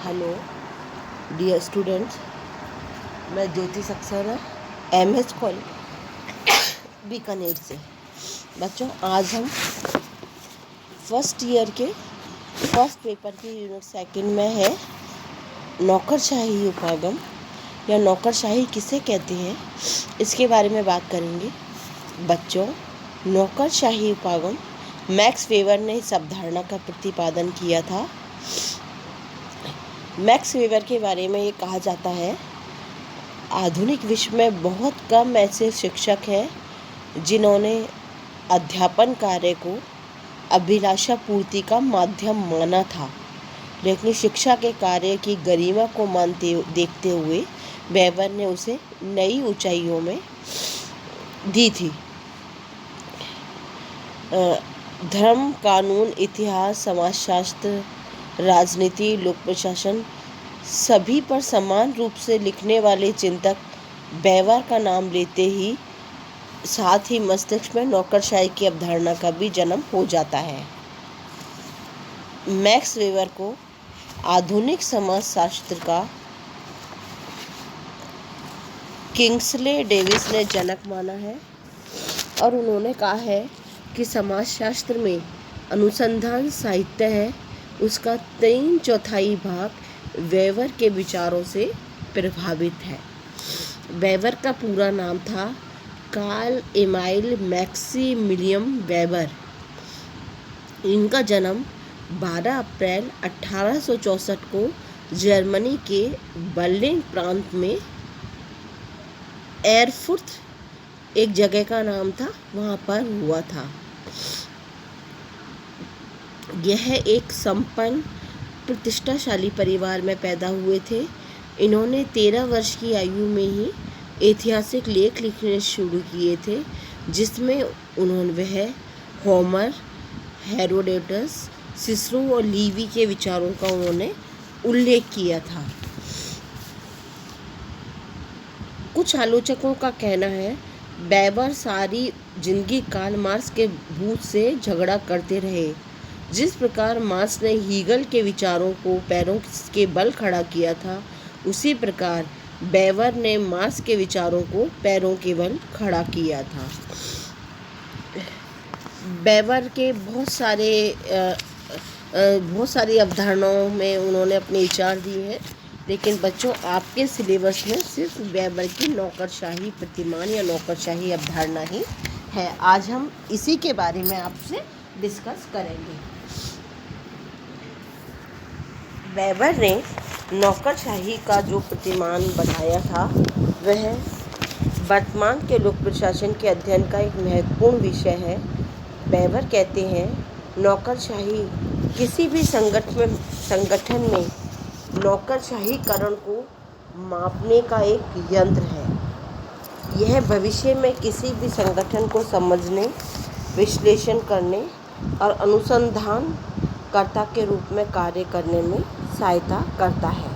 Hello dear students, मैं ज्योति Saxena MH college Bikaner से। बच्चों, आज हम फर्स्ट ईयर के फर्स्ट पेपर की यूनिट सेकंड में है नौकरशाही उपागम या नौकरशाही किसे कहते हैं, इसके बारे में बात करेंगे। बच्चों, नौकरशाही उपागम मैक्स वेबर ने इस अवधारणा का प्रतिपादन किया था। मैक्स वेबर के बारे में ये कहा जाता है, आधुनिक विश्व में बहुत कम ऐसे शिक्षक हैं जिन्होंने अध्यापन कार्य को अभिलाषा पूर्ति का माध्यम माना था, लेकिन शिक्षा के कार्य की गरिमा को देखते हुए वेबर ने उसे नई ऊंचाइयों में दी थी। धर्म, कानून, इतिहास, समाजशास्त्र, राजनीति, लोक प्रशासन सभी पर समान रूप से लिखने वाले चिंतक वेबर का नाम लेते ही साथ ही मस्तिष्क में नौकरशाही की अवधारणा का भी जन्म हो जाता है। मैक्स वेबर को आधुनिक समाजशास्त्र का किंग्सले डेविस ने जनक माना है और उन्होंने कहा है कि समाजशास्त्र में अनुसंधान साहित्य है, उसका 3/4 भाग वेबर के विचारों से प्रभावित है। वेबर का पूरा नाम था कार्ल एमाइल मैक्सिमिलियन वेबर। इनका जन्म 12 अप्रैल 1864 को जर्मनी के बर्लिन प्रांत में एरफुर्ट एक जगह का नाम था, वहाँ पर हुआ था। यह एक संपन्न प्रतिष्ठाशाली परिवार में पैदा हुए थे। इन्होंने 13 वर्ष की आयु में ही ऐतिहासिक लेख लिखने शुरू किए थे, जिसमें वह होमर, हेरोडोटस, सिसरो और लीवी के विचारों का उन्होंने उल्लेख किया था। कुछ आलोचकों का कहना है वेबर सारी जिंदगी कार्ल मार्क्स के भूत से झगड़ा करते रहे। जिस प्रकार मार्क्स ने हीगल के विचारों को पैरों के बल खड़ा किया था, उसी प्रकार वेबर ने मार्क्स के विचारों को पैरों के बल खड़ा किया था। वेबर के बहुत सारी अवधारणाओं में उन्होंने अपने विचार दिए हैं, लेकिन बच्चों, आपके सिलेबस में सिर्फ वेबर की नौकरशाही प्रतिमान या नौकरशाही अवधारणा ही है। आज हम इसी के बारे में आपसे डिस्कस करेंगे। वेबर ने नौकरशाही का जो प्रतिमान बनाया था, वह वर्तमान के लोक प्रशासन के अध्ययन का एक महत्वपूर्ण विषय है। वेबर कहते हैं, नौकरशाही किसी भी संगठन में नौकरशाहीकरण को मापने का एक यंत्र है। यह भविष्य में किसी भी संगठन को समझने, विश्लेषण करने और अनुसंधानकर्ता के रूप में कार्य करने में सहायता करता है।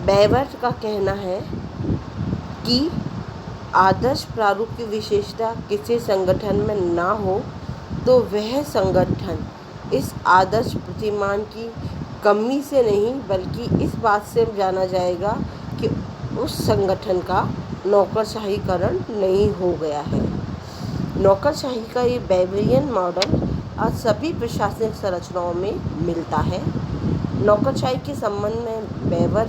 वेबर का कहना है कि आदर्श प्रारूप की विशेषता किसी संगठन में ना हो तो वह संगठन इस आदर्श प्रतिमान की कमी से नहीं, बल्कि इस बात से जाना जाएगा कि उस संगठन का नौकरशाहीकरण नहीं हो गया है। नौकरशाही का ये वेबरियन मॉडल आज सभी प्रशासनिक संरचनाओं में मिलता है। नौकरशाही के संबंध में वेबर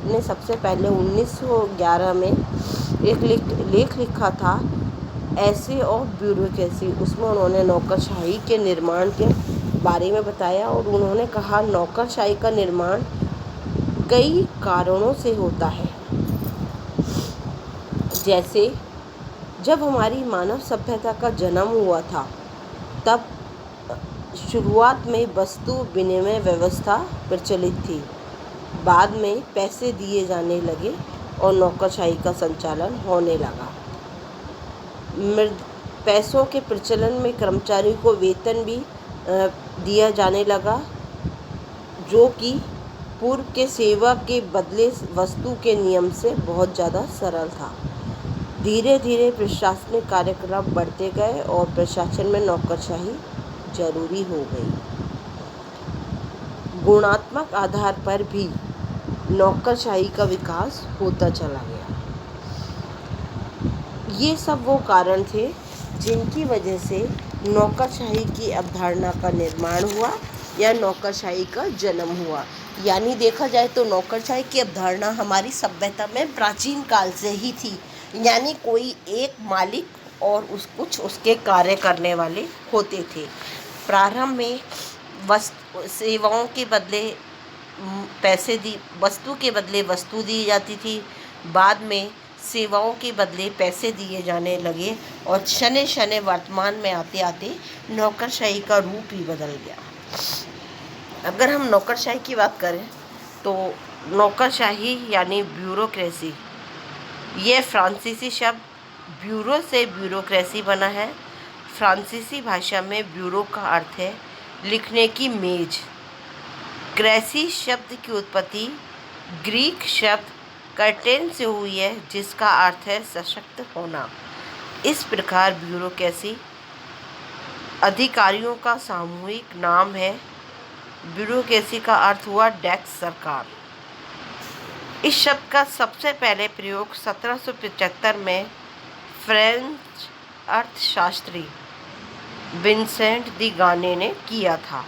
ने सबसे पहले 1911 में एक लेख लिखा था, ऐसे ऑफ ब्यूरोक्रेसी। उसमें उन्होंने नौकरशाही के निर्माण के बारे में बताया और उन्होंने कहा, नौकरशाही का निर्माण कई कारणों से होता है। जैसे जब हमारी मानव सभ्यता का जन्म हुआ था, तब शुरुआत में वस्तु विनिमय व्यवस्था प्रचलित थी। बाद में पैसे दिए जाने लगे और नौकरशाही का संचालन होने लगा। पैसों के प्रचलन में कर्मचारी को वेतन भी दिया जाने लगा, जो कि पूर्व के सेवा के बदले वस्तु के नियम से बहुत ज़्यादा सरल था। धीरे धीरे प्रशासनिक कार्यक्रम बढ़ते गए और प्रशासन में नौकरशाही जरूरी हो गई। गुणात्मक आधार पर भी नौकरशाही का विकास होता चला गया। ये सब वो कारण थे जिनकी वजह से नौकरशाही की अवधारणा का निर्माण हुआ या नौकरशाही का जन्म हुआ। यानी देखा जाए तो नौकरशाही की अवधारणा हमारी सभ्यता में प्राचीन काल से ही थी। यानी कोई एक मालिक और कुछ उसके कार्य करने वाले होते थे। प्रारंभ में सेवाओं के बदले वस्तु के बदले वस्तु दी जाती थी। बाद में सेवाओं के बदले पैसे दिए जाने लगे और शने शने वर्तमान में आते आते नौकरशाही का रूप ही बदल गया। अगर हम नौकरशाही की बात करें तो नौकरशाही यानी ब्यूरोक्रेसी, यह फ्रांसीसी शब्द ब्यूरो से ब्यूरोक्रेसी बना है। फ्रांसीसी भाषा में ब्यूरो का अर्थ है लिखने की मेज। क्रेसी शब्द की उत्पत्ति ग्रीक शब्द कर्टेन से हुई है, जिसका अर्थ है सशक्त होना। इस प्रकार ब्यूरोक्रेसी अधिकारियों का सामूहिक नाम है। ब्यूरोक्रेसी का अर्थ हुआ डेस्क सरकार। इस शब्द का सबसे पहले प्रयोग 1775 में फ्रेंच अर्थशास्त्री विंसेंट दी गाने ने किया था।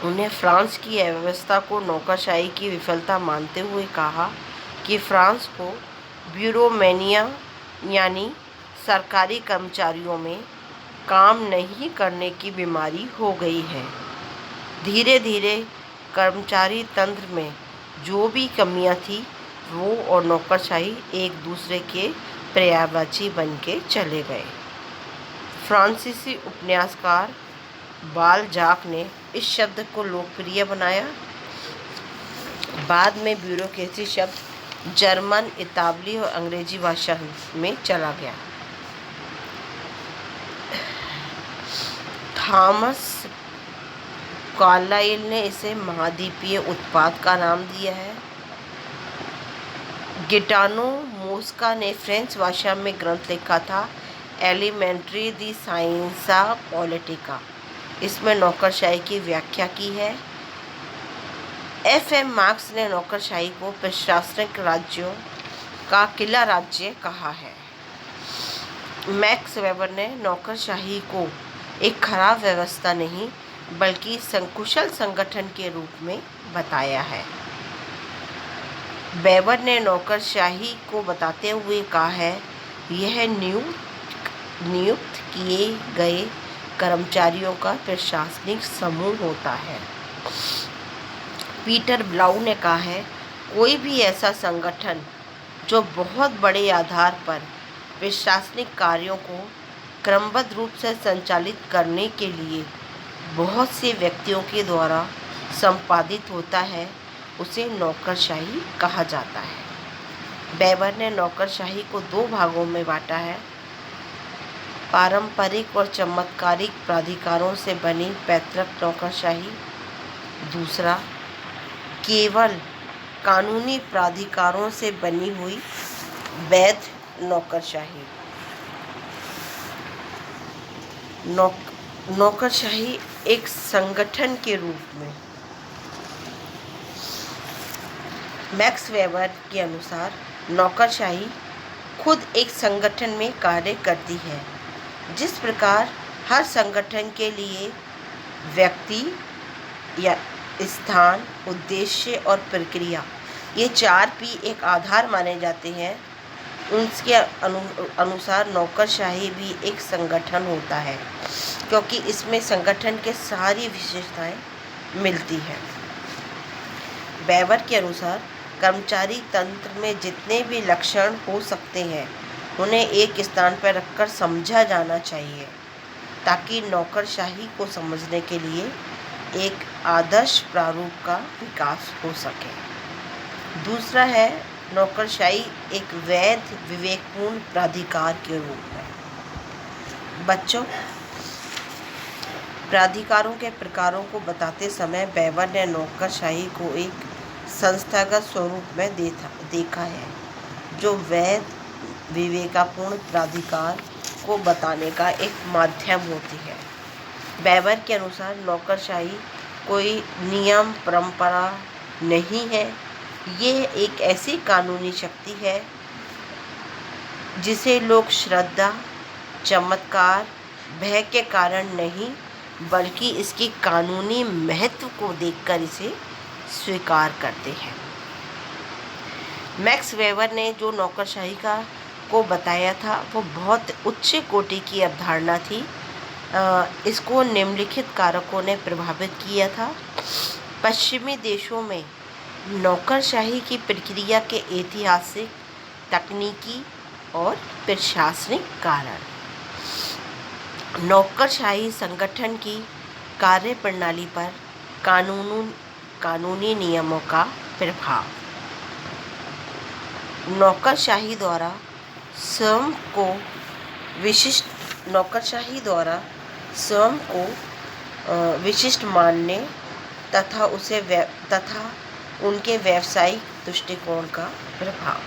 उन्हें फ्रांस की अव्यवस्था को नौकरशाही की विफलता मानते हुए कहा कि फ्रांस को ब्यूरोमेनिया यानी सरकारी कर्मचारियों में काम नहीं करने की बीमारी हो गई है। धीरे धीरे कर्मचारी तंत्र में जो भी कमियां थी वो और नौकरशाही एक दूसरे के पर्यायवाची बन के चले गए। फ्रांसीसी उपन्यासकार बालजाक ने इस शब्द को लोकप्रिय बनाया। बाद में ब्यूरोक्रेसी शब्द जर्मन, इतालवी और अंग्रेजी भाषा में चला गया। थॉमस कार्लाइल ने इसे महाद्वीपीय उत्पाद का नाम दिया है। गिटानो मोस्का ने फ्रेंच भाषा में ग्रंथ लिखा था एलिमेंट्री दी साइंसा पॉलिटिका। इसमें नौकरशाही की व्याख्या की है। एफ.एम. मार्क्स ने नौकरशाही को प्रशासनिक राज्यों का किला राज्य कहा है। मैक्स वेबर ने नौकरशाही को एक खराब व्यवस्था नहीं बल्कि संकुशल संगठन के रूप में बताया है। वेबर ने नौकरशाही को बताते हुए कहा है यह नियुक्त किए गए कर्मचारियों का प्रशासनिक समूह होता है। पीटर ब्लाउ ने कहा है कोई भी ऐसा संगठन जो बहुत बड़े आधार पर प्रशासनिक कार्यों को क्रमबद्ध रूप से संचालित करने के लिए बहुत से व्यक्तियों के द्वारा संपादित होता है उसे नौकरशाही कहा जाता है। वेबर ने नौकरशाही को दो भागों में बांटा है। पारंपरिक और चमत्कारिक प्राधिकारों से बनी पैतृक नौकरशाही, दूसरा केवल कानूनी प्राधिकारों से बनी हुई वैध नौकरशाही। नौकरशाही एक संगठन के रूप में मैक्स वेबर के अनुसार नौकरशाही खुद एक संगठन में कार्य करती है। जिस प्रकार हर संगठन के लिए व्यक्ति या स्थान, उद्देश्य और प्रक्रिया, ये 4P एक आधार माने जाते हैं, उनके अनुसार नौकरशाही भी एक संगठन होता है क्योंकि इसमें संगठन के सारी विशेषताएं मिलती हैं। वेबर के अनुसार कर्मचारी तंत्र में जितने भी लक्षण हो सकते हैं उन्हें एक स्थान पर रखकर समझा जाना चाहिए ताकि नौकरशाही को समझने के लिए एक आदर्श प्रारूप का विकास हो सके। दूसरा है नौकरशाही एक वैध विवेकपूर्ण प्राधिकार के रूप में। बच्चों, प्राधिकारों के प्रकारों को बताते समय वेबर ने नौकरशाही को एक संस्थागत स्वरूप में देखा है जो वैध विवेकपूर्ण प्राधिकार को बताने का एक माध्यम होती है। वेबर के अनुसार नौकरशाही कोई नियम परंपरा नहीं है। ये एक ऐसी कानूनी शक्ति है जिसे लोग श्रद्धा, चमत्कार, भय के कारण नहीं बल्कि इसकी कानूनी महत्व को देखकर इसे स्वीकार करते हैं। मैक्स वेबर ने जो नौकरशाही को बताया था वो बहुत उच्च कोटि की अवधारणा थी। इसको निम्नलिखित कारकों ने प्रभावित किया था। पश्चिमी देशों में नौकरशाही की प्रक्रिया के ऐतिहासिक, तकनीकी और प्रशासनिक कारण। नौकरशाही संगठन की कार्यप्रणाली पर कानूनी नियमों का प्रभाव। नौकरशाही द्वारा स्वयं को विशिष्ट मानने तथा उनके व्यावसायिक दृष्टिकोण का प्रभाव।